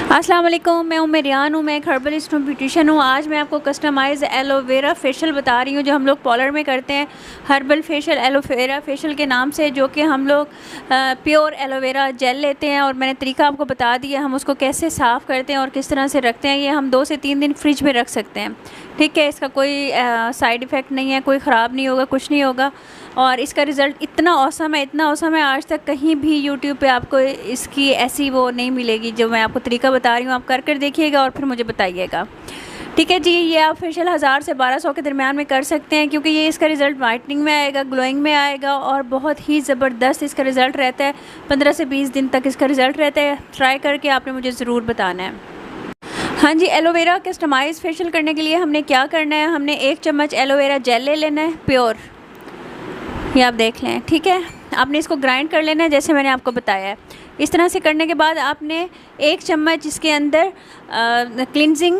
अस्सलाम वालेकुम, मैं उमेरियान हूँ। मैं एक हर्बलिस्ट हूँ, ब्यूटिशियन हूँ। आज मैं आपको कस्टमाइज़ एलोवेरा फेशियल बता रही हूँ जो हम लोग पार्लर में करते हैं। हर्बल फेशियल, एलोवेरा फेशियल के नाम से, जो कि हम लोग प्योर एलोवेरा जेल लेते हैं और मैंने तरीका आपको बता दिया हम उसको कैसे साफ़ करते हैं और किस तरह से रखते हैं। ये हम 2 से 3 दिन फ्रिज में रख सकते हैं, ठीक है। इसका कोई साइड इफ़ेक्ट नहीं है, कोई ख़राब नहीं होगा, कुछ नहीं होगा। और इसका रिज़ल्ट इतना औसम है, इतना औसम है, आज तक कहीं भी यूट्यूब पे आपको इसकी ऐसी वो नहीं मिलेगी जो मैं आपको तरीका बता रही हूँ। आप कर देखिएगा और फिर मुझे बताइएगा, ठीक है जी। ये आप फेशियल 1000 से 1200 के दरमियान में कर सकते हैं, क्योंकि ये इसका रिज़ल्ट वाइटनिंग में आएगा, ग्लोइंग में आएगा और बहुत ही ज़बरदस्त इसका रिज़ल्ट रहता है। 15 से 20 दिन तक इसका रिज़ल्ट रहता है। ट्राई करके आपने मुझे ज़रूर बताना है। हाँ जी, एलोवेरा कस्टमाइज़ फेशियल करने के लिए हमने क्या करना है, हमने 1 चम्मच एलोवेरा जेल ले लेना है प्योर, ये आप देख लें, ठीक है। आपने इसको ग्राइंड कर लेना है जैसे मैंने आपको बताया है। इस तरह से करने के बाद आपने 1 चम्मच इसके अंदर क्लिनजिंग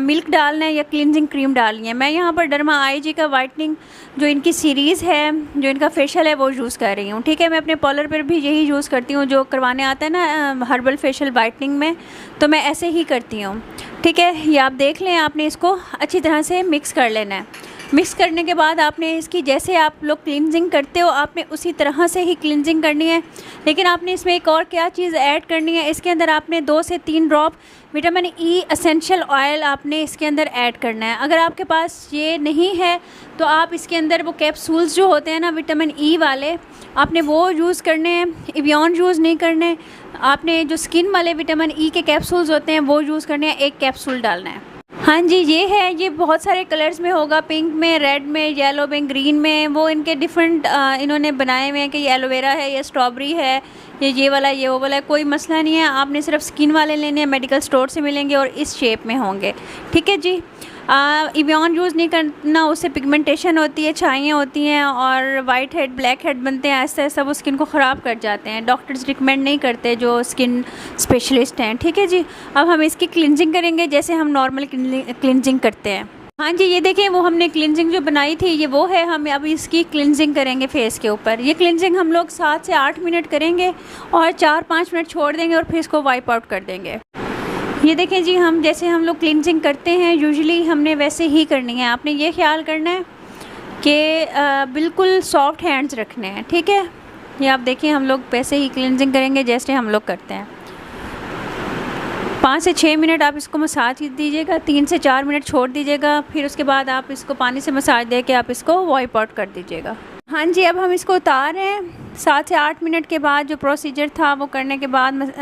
मिल्क डालना है या क्लिनजिंग क्रीम डालनी है। मैं यहाँ पर डर्मा IG का वाइटनिंग जो इनकी सीरीज़ है, जो इनका फेशियल है, वो यूज़ कर रही हूँ, ठीक है। मैं अपने पार्लर पर भी यही यूज़ करती हूँ, जो करवाने आता है ना हर्बल फेशियल वाइटनिंग में, तो मैं ऐसे ही करती हूँ, ठीक है। ये आप देख लें, आपने इसको अच्छी तरह से मिक्स कर लेना है। मिक्स करने के बाद आपने इसकी, जैसे आप लोग क्लिनजिंग करते हो, आपने उसी तरह से ही क्लिनजिंग करनी है। लेकिन आपने इसमें एक और क्या चीज़ ऐड करनी है, इसके अंदर आपने 2 से 3 drop vitamin E essential oil आपने इसके अंदर ऐड करना है। अगर आपके पास ये नहीं है तो आप इसके अंदर वो कैप्सूल्स जो होते हैं ना विटामिन E वाले, आपने वो यूज़ करने हैं। एवियन यूज़ नहीं करने, आपने जो स्किन वाले विटामिन E के कैप्सूल्स होते हैं वो यूज़ करने हैं। 1 कैप्सूल डालना है। हाँ जी, ये है, ये बहुत सारे कलर्स में होगा, पिंक में, रेड में, येलो में, ग्रीन में। वो इनके डिफरेंट इन्होंने बनाए हुए हैं कि ये एलोवेरा है, ये स्ट्रॉबेरी है, ये वाला, ये वो वाला, कोई मसला नहीं है। आपने सिर्फ स्किन वाले लेने हैं, मेडिकल स्टोर से मिलेंगे और इस शेप में होंगे, ठीक है जी। एवियन यूज़ नहीं करना, उससे पिगमेंटेशन होती है, छाइयाँ होती हैं और वाइट हेड, ब्लैक हेड बनते हैं। ऐसा ऐसा वो स्किन को ख़राब कर जाते हैं। डॉक्टर्स रिकमेंड नहीं करते जो स्किन स्पेशलिस्ट हैं, ठीक है जी। अब हम इसकी क्लिनजिंग करेंगे जैसे हम नॉर्मल क्लिनजिंग करते हैं। हाँ जी, ये देखें, वो हमने क्लिनजिंग जो बनाई थी ये वो है। हम अब इसकी क्लिनजिंग करेंगे फेस के ऊपर। ये क्लिनजिंग हम लोग 7 से 8 मिनट करेंगे और 4-5 मिनट छोड़ देंगे और फिर इसको वाइप आउट कर देंगे। ये देखें जी, हम जैसे हम लोग क्लिनजिंग करते हैं यूजुअली हमने वैसे ही करनी है। आपने ये ख्याल करना है कि बिल्कुल सॉफ्ट हैंड्स रखने हैं, ठीक है। ये आप देखिए, हम लोग वैसे ही क्लिनजिंग करेंगे जैसे हम लोग करते हैं। 5 से 6 मिनट आप इसको मसाज दीजिएगा, 3 से 4 मिनट छोड़ दीजिएगा, फिर उसके बाद आप इसको पानी से मसाज दे के आप इसको वाइप आउट कर दीजिएगा। हाँ जी, अब हम इसको उतार रहे हैं। 7 से 8 मिनट के बाद जो प्रोसीजर था वो करने के बाद,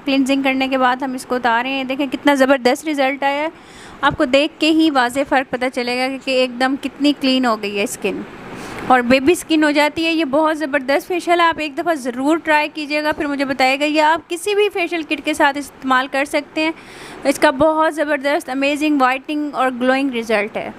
क्लिनजिंग करने के बाद हम इसको उतार रहे हैं। देखें कितना ज़बरदस्त रिज़ल्ट आया है। आपको देख के ही वाज़े फ़र्क पता चलेगा कि एकदम कितनी क्लीन हो गई है स्किन और बेबी स्किन हो जाती है। ये बहुत ज़बरदस्त फेशियल है, आप एक दफ़ा ज़रूर ट्राई कीजिएगा, फिर मुझे बताइएगा। ये आप किसी भी फेशियल किट के साथ इस्तेमाल कर सकते हैं। इसका बहुत ज़बरदस्त अमेजिंग वाइटनिंग और ग्लोइंग रिज़ल्ट है।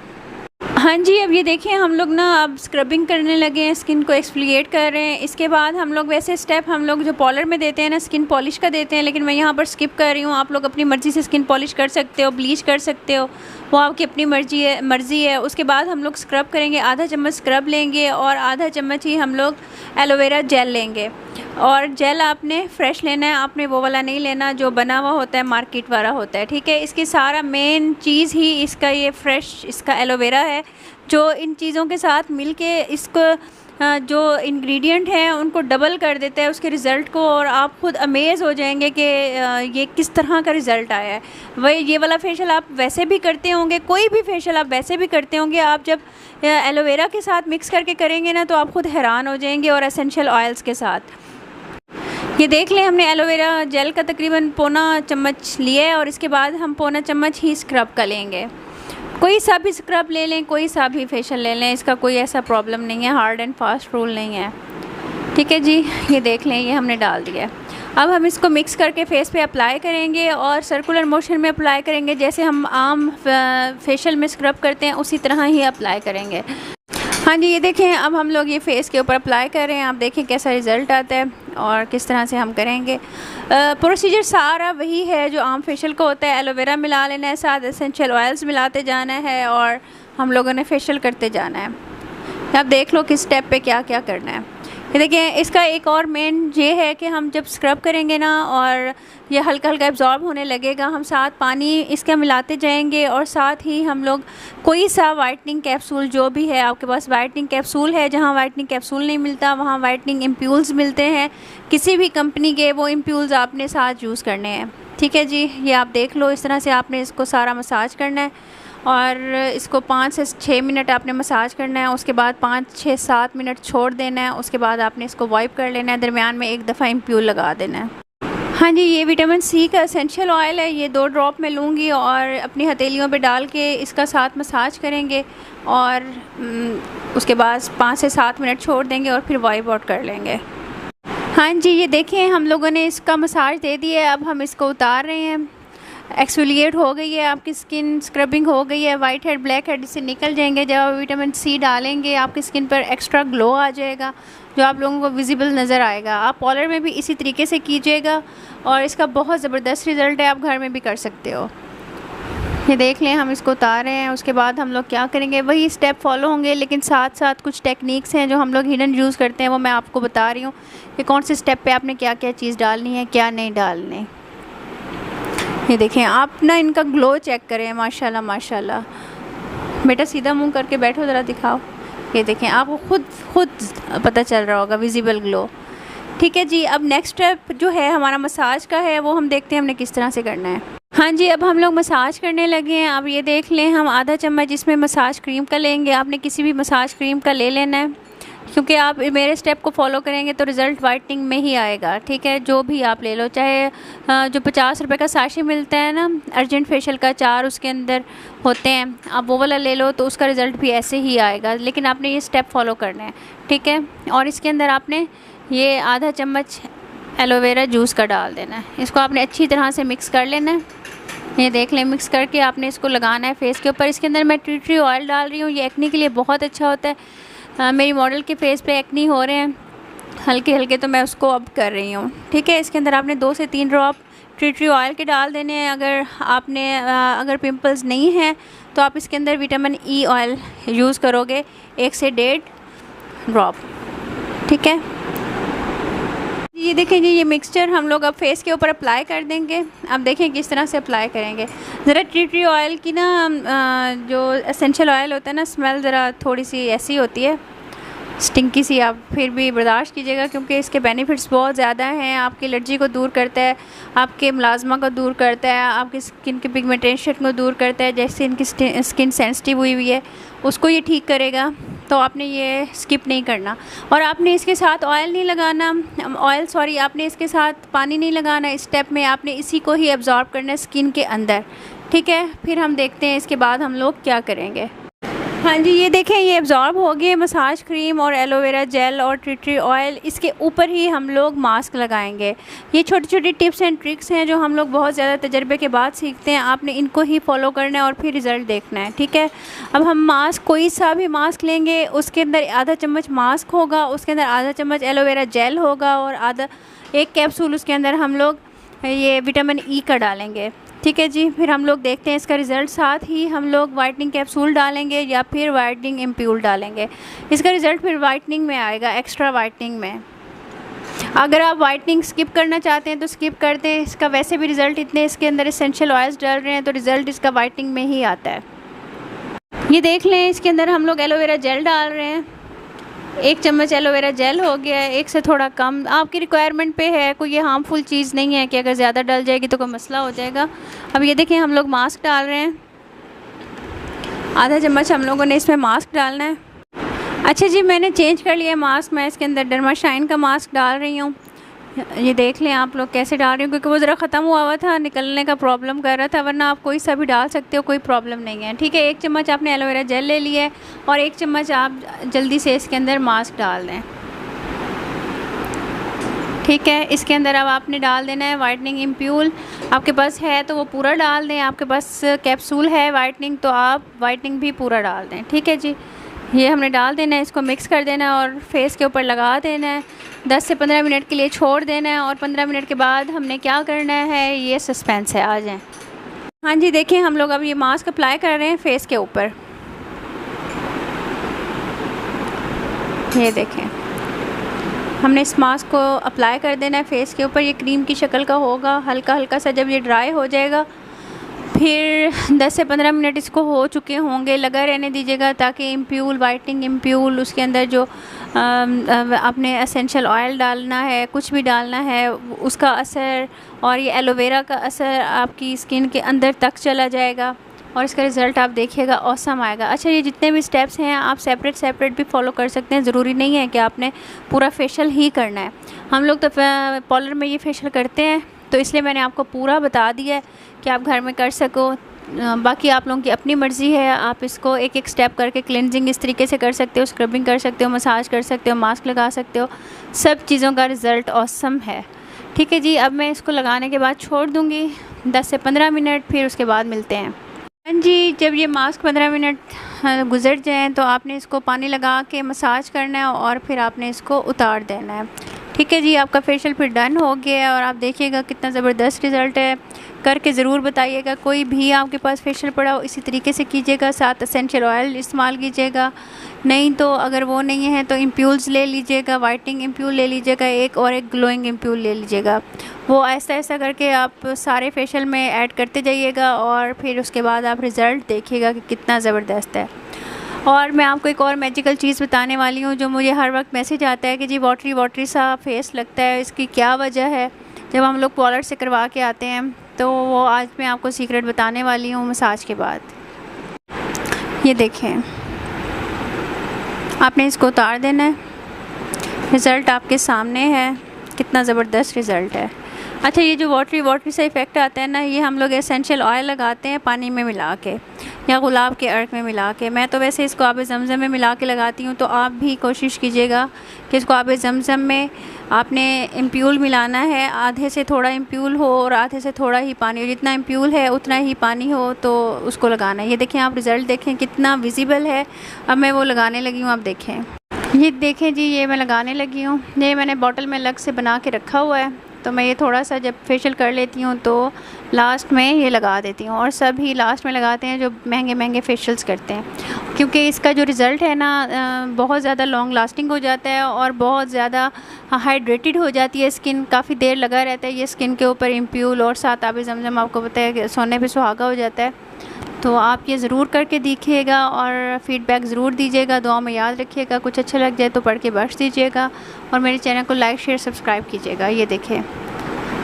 हाँ जी, अब ये देखिए, हम लोग ना अब स्क्रबिंग करने लगे हैं, स्किन को एक्सफोलिएट कर रहे हैं। इसके बाद हम लोग वैसे स्टेप हम लोग जो पार्लर में देते हैं ना, स्किन पॉलिश का देते हैं, लेकिन मैं यहाँ पर स्किप कर रही हूँ। आप लोग अपनी मर्ज़ी से स्किन पॉलिश कर सकते हो, ब्लीच कर सकते हो, वो आपकी अपनी मर्ज़ी है। उसके बाद हम लोग स्क्रब करेंगे। आधा चम्मच स्क्रब लेंगे और आधा चम्मच ही हम लोग एलोवेरा जेल लेंगे। और जेल आपने फ्रेश लेना है, आपने वो वाला नहीं लेना जो बना हुआ होता है, मार्केट वाला होता है, ठीक है। इसकी सारा मेन चीज़ ही इसका ये फ्रेश इसका एलोवेरा है, जो इन चीज़ों के साथ मिलके इसको जो इंग्रेडिएंट हैं उनको डबल कर देता है उसके रिज़ल्ट को, और आप खुद अमेज़ हो जाएंगे कि ये किस तरह का रिज़ल्ट आया है। वही ये वाला फेशियल आप वैसे भी करते होंगे, कोई भी फेशियल आप वैसे भी करते होंगे। आप जब एलोवेरा के साथ मिक्स करके करेंगे ना तो आप खुद हैरान हो जाएंगे, और एसेंशियल ऑयल्स के साथ। ये देख लें, हमने एलोवेरा जेल का तकरीबन पौना चम्मच लिया है और इसके बाद हम पौना चम्मच ही स्क्रब का लेंगे। कोई सा भी स्क्रब ले लें, कोई सा भी फेशियल ले लें, इसका कोई ऐसा प्रॉब्लम नहीं है, हार्ड एंड फास्ट रूल नहीं है, ठीक है जी। ये देख लें, ये हमने डाल दिया है। अब हम इसको मिक्स करके फेस पे अप्लाई करेंगे और सर्कुलर मोशन में अप्लाई करेंगे, जैसे हम आम फेशियल में स्क्रब करते हैं उसी तरह ही अप्लाई करेंगे। हाँ जी, ये देखें, अब हम लोग ये फेस के ऊपर अप्लाई कर रहे हैं। आप देखें कैसा रिज़ल्ट आता है और किस तरह से हम करेंगे। प्रोसीजर सारा वही है जो आम फेशियल को होता है। एलोवेरा मिला लेना है, साथ एसेंशियल ऑयल्स मिलाते जाना है और हम लोगों ने फेशियल करते जाना है। आप देख लो किस स्टेप पे क्या क्या करना है। ये देखिए, इसका एक और मेन ये है कि हम जब स्क्रब करेंगे ना और ये हल्का हल्का एब्जॉर्ब होने लगेगा, हम साथ पानी इसका मिलाते जाएंगे और साथ ही हम लोग कोई सा वाइटनिंग कैप्सूल जो भी है, आपके पास वाइटनिंग कैप्सूल है, जहाँ वाइटनिंग कैप्सूल नहीं मिलता वहाँ वाइटनिंग इम्प्यूल्स मिलते हैं किसी भी कंपनी के, वो इम्प्यूल्स आपने साथ यूज़ करने हैं। ठीक है जी, ये आप देख लो, इस तरह से आपने इसको सारा मसाज करना है और इसको 5 से 6 मिनट आपने मसाज करना है। उसके बाद 5, 6, 7 मिनट छोड़ देना है। उसके बाद आपने इसको वाइप कर लेना है, दरमियान में एक दफ़ा इम्प्यूल लगा देना है। हाँ जी, ये विटामिन सी का एसेंशियल ऑयल है, ये 2 ड्रॉप में लूँगी और अपनी हथेलियों पे डाल के इसका साथ मसाज करेंगे और उसके बाद 5 से 7 मिनट छोड़ देंगे और फिर वाइप आउट कर लेंगे। हाँ जी, ये देखें हम लोगों ने इसका मसाज दे दिया है, अब हम इसको उतार रहे हैं। एक्सफोलिएट हो गई है आपकी स्किन, स्क्रबिंग हो गई है, वाइट हेड ब्लैक हेड इससे निकल जाएंगे। जब आप विटामिन सी डालेंगे आपकी स्किन पर एक्स्ट्रा ग्लो आ जाएगा जो आप लोगों को विजिबल नज़र आएगा। आप पार्लर में भी इसी तरीके से कीजिएगा और इसका बहुत ज़बरदस्त रिज़ल्ट है, आप घर में भी कर सकते हो। ये देख लें, हम इसको उतार रहे हैं। उसके बाद हम लोग क्या करेंगे, वही स्टेप फॉलो होंगे, लेकिन साथ साथ कुछ टेक्निक्स हैं जो हम लोग हिडन यूज़ करते हैं, वो मैं आपको बता रही हूँ कि कौन से स्टेप पे आपने क्या क्या चीज़ डालनी है, क्या नहीं डालनी। ये देखें, आप ना इनका ग्लो चेक करें, माशाल्लाह माशाल्लाह। बेटा सीधा मुंह करके बैठो, ज़रा दिखाओ। ये देखें, आपको खुद पता चल रहा होगा विजिबल ग्लो। ठीक है जी, अब नेक्स्ट स्टेप जो है हमारा मसाज का है, वो हम देखते हैं हमने किस तरह से करना है। हाँ जी, अब हम लोग मसाज करने लगे हैं। अब ये देख लें, हम आधा चम्मच इसमें मसाज क्रीम का लेंगे। आपने किसी भी मसाज क्रीम का ले लेना है, क्योंकि आप मेरे स्टेप को फॉलो करेंगे तो रिज़ल्ट वाइटनिंग में ही आएगा। ठीक है, जो भी आप ले लो, चाहे जो 50 रुपए का साशे मिलता है ना अर्जेंट फेशियल का, 4 उसके अंदर होते हैं, आप वो वाला ले लो तो उसका रिज़ल्ट भी ऐसे ही आएगा, लेकिन आपने ये स्टेप फॉलो करना है। ठीक है, और इसके अंदर आपने ये आधा चम्मच एलोवेरा जूस का डाल देना है। इसको आपने अच्छी तरह से मिक्स कर लेना है। ये देख लें, मिक्स करके आपने इसको लगाना है फेस के ऊपर। इसके अंदर मैं टी ट्री ऑयल डाल रही हूँ, ये एक्ने के लिए बहुत अच्छा होता है। मेरी मॉडल के फेस पे एक्नी हो रहे हैं हल्के हल्के, तो मैं उसको अब कर रही हूँ। ठीक है, इसके अंदर आपने 2 से 3 ड्रॉप टी ट्री ऑयल के डाल देने हैं। अगर पिंपल्स नहीं हैं तो आप इसके अंदर विटामिन ई ऑयल यूज़ करोगे, 1 से 1.5 ड्रॉप। ठीक है, ये देखें जी, ये मिक्सचर हम लोग अब फेस के ऊपर अप्लाई कर देंगे। अब देखें किस तरह से अप्लाई करेंगे। ज़रा टी ट्री ऑयल की ना जो एसेंशियल ऑयल होता है ना, स्मेल ज़रा थोड़ी सी ऐसी होती है, स्टिंकी सी, आप फिर भी बर्दाश्त कीजिएगा क्योंकि इसके बेनिफिट्स बहुत ज़्यादा हैं। आपकी एलर्जी को दूर करता है, आपके मुलाजमा को दूर करता है, आपकी स्किन के पिगमेंटेशन को दूर करता है। जैसे इनकी स्किन सेंसिटिव हुई है उसको ये ठीक करेगा, तो आपने ये स्किप नहीं करना। और आपने इसके साथ ऑयल नहीं लगाना, आपने इसके साथ पानी नहीं लगाना। इस स्टेप में आपने इसी को ही एब्जॉर्ब करना है स्किन के अंदर। ठीक है, फिर हम देखते हैं इसके बाद हम लोग क्या करेंगे। हाँ जी, ये देखें, ये एब्जॉर्ब हो गए मसाज क्रीम और एलोवेरा जेल और टी ट्री ऑयल। इसके ऊपर ही हम लोग मास्क लगाएंगे। ये छोटी छोटी टिप्स एंड ट्रिक्स हैं जो हम लोग बहुत ज़्यादा तजर्बे के बाद सीखते हैं। आपने इनको ही फॉलो करना है और फिर रिज़ल्ट देखना है। ठीक है, अब हम मास्क, कोई सा भी मास्क लेंगे, उसके अंदर आधा चम्मच मास्क होगा, उसके अंदर आधा चम्मच एलोवेरा जेल होगा और एक कैप्सूल उसके अंदर हम लोग ये विटामिन ई का डालेंगे। ठीक है जी, फिर हम लोग देखते हैं इसका रिज़ल्ट। साथ ही हम लोग वाइटनिंग कैप्सूल डालेंगे या फिर वाइटनिंग इम्प्यूल डालेंगे। इसका रिज़ल्ट फिर वाइटनिंग में आएगा, एक्स्ट्रा वाइटनिंग में। अगर आप वाइटनिंग स्किप करना चाहते हैं तो स्किप कर दें, इसका वैसे भी रिज़ल्ट इतने इसके अंदर एसेंशियल ऑयल्स डाल रहे हैं तो रिज़ल्ट इसका वाइटनिंग में ही आता है। ये देख लें, इसके अंदर हम लोग एलोवेरा जेल डाल रहे हैं। 1 चम्मच एलोवेरा जेल हो गया है, 1 से थोड़ा कम, आपकी रिक्वायरमेंट पे है। कोई ये हार्मफुल चीज़ नहीं है कि अगर ज़्यादा डल जाएगी तो कोई मसला हो जाएगा। अब ये देखें, हम लोग मास्क डाल रहे हैं, आधा चम्मच हम लोगों ने इसमें मास्क डालना है। अच्छा जी, मैंने चेंज कर लिया मास्क, मैं इसके अंदर डर्माशाइन का मास्क डाल रही हूँ। ये देख लें आप लोग कैसे डाल रही हूँ, क्योंकि वो ज़रा ख़त्म हुआ था, निकलने का प्रॉब्लम कर रहा था, वरना आप कोई सा भी डाल सकते हो, कोई प्रॉब्लम नहीं है। ठीक है, 1 चम्मच आपने एलोवेरा जेल ले लिया है और 1 चम्मच आप जल्दी से इसके अंदर मास्क डाल दें। ठीक है, इसके अंदर अब आपने डाल देना है वाइटनिंग इम्प्यूल। आपके पास है तो वो पूरा डाल दें, आपके पास कैप्सूल है वाइटनिंग तो आप वाइटनिंग भी पूरा डाल दें। ठीक है जी, ये हमने डाल देना है, इसको मिक्स कर देना है और फेस के ऊपर लगा देना है। 10 से 15 मिनट के लिए छोड़ देना है और 15 मिनट के बाद हमने क्या करना है, ये सस्पेंस है, आ जाएं। हाँ जी, देखें, हम लोग अब ये मास्क अप्लाई कर रहे हैं फेस के ऊपर। ये देखें, हमने इस मास्क को अप्लाई कर देना है फेस के ऊपर। ये क्रीम की शक्ल का होगा, हल्का हल्का सा। जब ये ड्राई हो जाएगा फिर 10 से 15 मिनट इसको हो चुके होंगे, लगा रहने दीजिएगा ताकि इम्प्यूल वाइटनिंग इम्प्यूल उसके अंदर जो आपने एसेंशियल ऑयल डालना है, कुछ भी डालना है, उसका असर और ये एलोवेरा का असर आपकी स्किन के अंदर तक चला जाएगा और इसका रिज़ल्ट आप देखिएगा ऑसम आएगा। अच्छा, ये जितने भी स्टेप्स हैं आप सेपरेट भी फॉलो कर सकते हैं, ज़रूरी नहीं है कि आपने पूरा फेशियल ही करना है। हम लोग तो पार्लर में ये फेशियल करते हैं तो इसलिए मैंने आपको पूरा बता दिया है कि आप घर में कर सको। बाकी आप लोगों की अपनी मर्ज़ी है, आप इसको एक एक स्टेप करके क्लिनजिंग इस तरीके से कर सकते हो, स्क्रबिंग कर सकते हो, मसाज कर सकते हो, मास्क लगा सकते हो। सब चीज़ों का रिज़ल्ट ऑसम है। ठीक है जी, अब मैं इसको लगाने के बाद छोड़ दूँगी 10 से 15 मिनट, फिर उसके बाद मिलते हैं। जी, जब ये मास्क 15 मिनट गुजर जाएँ तो आपने इसको पानी लगा के मसाज करना है और फिर आपने इसको उतार देना है। ठीक है जी, आपका फेशियल फिर डन हो गया और आप देखिएगा कितना ज़बरदस्त रिज़ल्ट है। करके ज़रूर बताइएगा। कोई भी आपके पास फेशियल पड़ा हो इसी तरीके से कीजिएगा, साथ एसेंशियल ऑयल इस्तेमाल कीजिएगा। नहीं तो अगर वो नहीं है तो इम्प्यूल्स ले लीजिएगा, वाइटनिंग इम्प्यूल ले लीजिएगा एक, और एक ग्लोइंग इम्प्यूल ले लीजिएगा। वो ऐसा ऐसा करके आप सारे फेशियल में ऐड करते जाइएगा और फिर उसके बाद आप रिज़ल्ट देखिएगा कि कितना ज़बरदस्त है। और मैं आपको एक और मैजिकल चीज़ बताने वाली हूँ जो मुझे हर वक्त मैसेज आता है कि जी वाटरी वाटरी सा फेस लगता है, इसकी क्या वजह है। जब हम लोग पार्लर से करवा के आते हैं तो वो आज मैं आपको सीक्रेट बताने वाली हूँ मसाज के बाद। ये देखें, आपने इसको उतार देना है, रिज़ल्ट आपके सामने है, कितना ज़बरदस्त रिज़ल्ट है। अच्छा, ये जो वाटरी सा इफ़ेक्ट आता है ना, ये हम लोग एसेंशियल ऑयल लगाते हैं पानी में मिला के या गुलाब के अर्क में मिला के। मैं तो वैसे इसको आब ज़मज़म में मिला के लगाती हूँ, तो आप भी कोशिश कीजिएगा कि इसको आब ज़मज़म में आपने इम्प्यूल मिलाना है। आधे से थोड़ा इम्प्यूल हो और आधे से थोड़ा ही पानी हो, जितना इम्प्यूल है उतना ही पानी हो तो उसको लगाना है। ये देखें, आप रिज़ल्ट देखें कितना विजिबल है। अब मैं वो लगाने लगी हूँ, आप देखें। ये देखें जी, ये मैं लगाने लगी हूँ। ये मैंने बॉटल में अलग से बना के रखा हुआ है, तो मैं ये थोड़ा सा जब फेशियल कर लेती हूँ तो लास्ट में ये लगा देती हूँ। और सभी लास्ट में लगाते हैं जो महंगे महंगे फेशियल्स करते हैं, क्योंकि इसका जो रिज़ल्ट है ना बहुत ज़्यादा लॉन्ग लास्टिंग हो जाता है और बहुत ज़्यादा हाइड्रेटेड हो जाती है स्किन, काफ़ी देर लगा रहता है ये स्किन के ऊपर इम्प्यूल। और साथ आब ज़मज़म आपको पता है कि सोने पे सुहागा हो जाता है। तो आप ये ज़रूर करके देखिएगा और फ़ीडबैक ज़रूर दीजिएगा, दुआ में याद रखिएगा। कुछ अच्छा लग जाए तो पढ़ के बख्श दीजिएगा और मेरे चैनल को लाइक शेयर सब्सक्राइब कीजिएगा। ये देखें,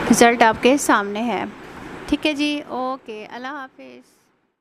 रिज़ल्ट आपके सामने है। ठीक है जी, ओके, अल्लाह हाफिज़।